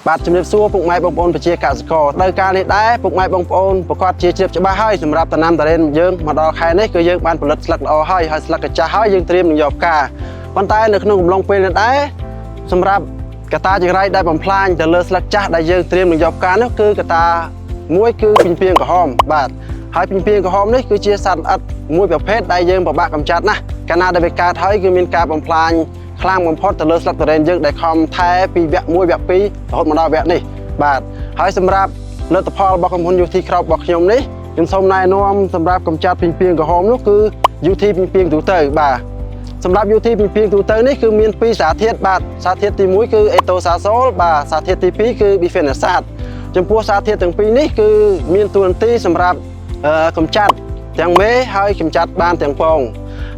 បាទជំរាបសួរពុកម៉ែបងប្អូនប្រជាកសិករដោយការនេះដែរពុកម៉ែបងប្អូនប្រកាសជាជ្រាបច្បាស់ហើយសម្រាប់ដំណាំតារ៉េនយើងមកដល់ខែនេះគឺយើងបានផលិតស្លឹកល្អហើយស្លឹកកញ្ចាស់ហើយយើងត្រៀមនឹងយកផ្កាប៉ុន្តែនៅក្នុងកំឡុងពេលនេះដែរសម្រាប់កត្តាចង្រៃដែលបំផ្លាញទៅលើស្លឹកចាស់ដែលយើងត្រៀមនឹងយកផ្កានោះគឺកត្តាមួយគឺពីងពីងក្រហមបាទហើយពីងពីងក្រហមនេះគឺជាសត្វល្អិតមួយប្រភេទដែលយើងពិបាកកម្ចាត់ណាស់កាលណាដែលវាកើតហើយគឺមានការបំផ្លាញខ្លាំងបំផុតទៅលើស្លឹកតារ៉េនយើងដែលខំថែពីវគ្គ1វគ្គ2រហូតមកដល់វគ្គនេះបាទហើយសម្រាប់លទ្ធផលរបស់ក្រុមហ៊ុន UT Crop របស់ខ្ញុំនេះខ្ញុំសូមណែនាំសម្រាប់កម្ចាត់ពីងពីងក្រហមនោះគឺ UT ពីងពីងទូទៅបាទសម្រាប់ UT ពីងពីងទូទៅនេះគឺមាន2សារធាតុបាទសារធាតុទី1គឺអេតូសាសូលបាទសារធាតុទី2គឺប៊ីហ្វេណាសាតចំពោះសារធាតុទាំងពីរនេះគឺមានតួនាទីសម្រាប់កម្ចាត់ទាំងមេហើយកម្ចាត់បានទាំងពង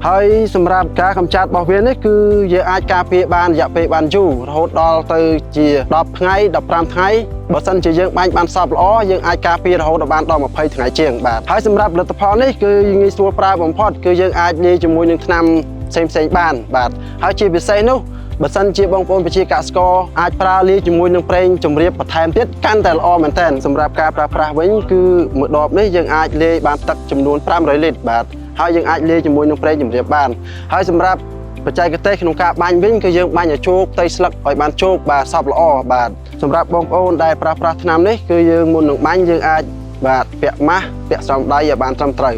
ហើយសម្រាប់ការកម្ចាត់របស់វានេះគឺយើងអាចការពារបានរយៈពេលបានយូររហូតដល់ទៅជា10ថ្ងៃ15ថ្ងៃបើសិនជាយើងបាញ់បានសពល្អយើងអាចការពាររហូតដល់បានដល់20ថ្ងៃជាងបាទហើយសម្រាប់លទ្ធផលនេះគឺងាយស្រួលប្រើបំផុតគឺយើងអាចលាយជាមួយនឹងថ្នាំផ្សេងបានបាទហើយជាពិសេសនោះបើសិនជាបងប្អូនប្រជាកសិករអាចប្រើលាយជាមួយនឹងប្រេងជំរាបបន្ថែមទៀតកាន់តែល្អមែនទែនសម្រាប់ការប្រើប្រាស់វិញគឺមួយដបនេះយើងអាចលាយបានទឹកចំនួន500លីត្របាទហើយយើងអាចលាយជាមួយនឹងប្រេងជំរាបបានហើយសម្រាប់បច្ចេកទេសក្នុងការបាញ់វិញគឺយើងបាញ់ឲ្យជោគផ្ទៃស្លឹកឲ្យបានជោគបាទសពល្អបាទសម្រាប់បងប្អូនដែលប្រើប្រាស់ថ្នាំនេះគឺយើងមុននឹងបាញ់យើងអាចបាទពាក់ម៉ាស់ពាក់ស្រោមដៃឲ្យបានត្រឹមត្រូវ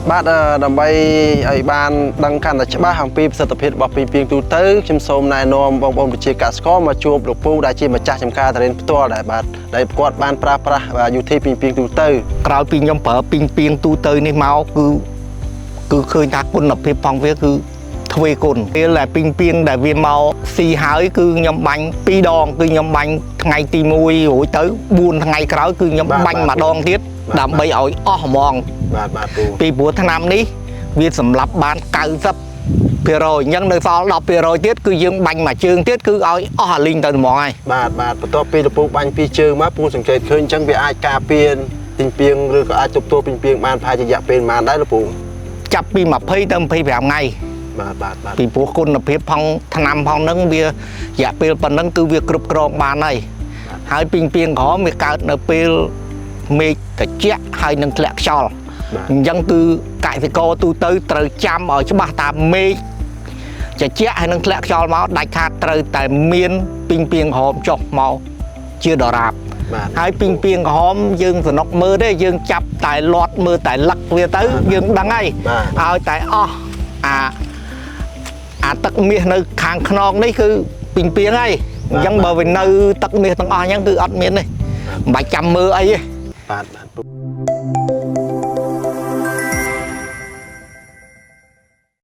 បាទដើម្បីឲ្យបានដឹងកាន់តែច្បាស់អំពីប្រសិទ្ធភាពរបស់ពីងពីងទូទៅខ្ញុំសូមណែនាំបងប្អូនប្រជាកសិករមកជួបលោកពូដែលជាម្ចាស់ចំការតារ៉េនផ្ទាល់ដែរបាទដែលគាត់បានប្រើប្រាស់ UT ពីងពីងទូទៅក្រោយពីខ្ញុំប្រើពីងពីងទូទៅនេះមកគឺឃើញថាគុណភាពផងវាគឺទ្វេគុណពេលដែលពីងពីងដែលវាមកស៊ីហើយគឺខ្ញុំបាញ់2ដងគឺខ្ញុំបាញ់ថ្ងៃទី1រួចទៅ4ថ្ងៃក្រោយគឺខ្ញុំបាញ់ម្ដងទៀតដើម្បីឲ្យអស់ហ្មងបាទពូពីព្រោះថ្នាំនេះវាសម្លាប់បាន90%អញ្ចឹងនៅសល់10%ទៀតគឺយើងបាញ់មួយជើងទៀតគឺឲ្យអស់អាលីងទៅហ្មងហើយបាទបន្ទាប់ពីលពូបាញ់ពីរជើងមកពូសង្កេតឃើញអញ្ចឹងវាអាចការពារពីងពីងឬក៏អាចទប់ទល់ពីងពីងបានប្រហែលជារយៈពេលប៉ុន្មានដែរលពូចាប់ពី20ទៅ25ថ្ងៃបាទពីព្រោះគុណភាពផងថ្នាំផងហ្នឹងវារយៈពេលប៉ុណ្ណឹងគឺវាគ្រប់គ្រងបានហើយពីងពីងក្រហមវាកើតនៅពេលមេឃត្រជាក់ហើយនឹងធ្លាក់ខ្យល់អញ្ចឹងគឺកសិករទូទៅត្រូវចាំឲ្យច្បាស់ថាមេឃត្រជាក់ហើយនឹងធ្លាក់ខ្យល់មកដាច់ខាតត្រូវតែមានពីងពីងក្រហមចុះមកជាដរាបហើយពីងពីងក្រហមយើងសនុកមើលទេយើងចាប់តែលាត់មើលតែលឹកវាទៅយើងដឹងហើយឲ្យតែអស់អាទឹកមាសនៅខាងខ្នងនេះគឺពីងពីងហើយអញ្ចឹងបើវានៅទឹកមាសទាំងអស់អញ្ចឹងគឺអត់មានទេមិនបាច់ចាំមើលអីទេបាទ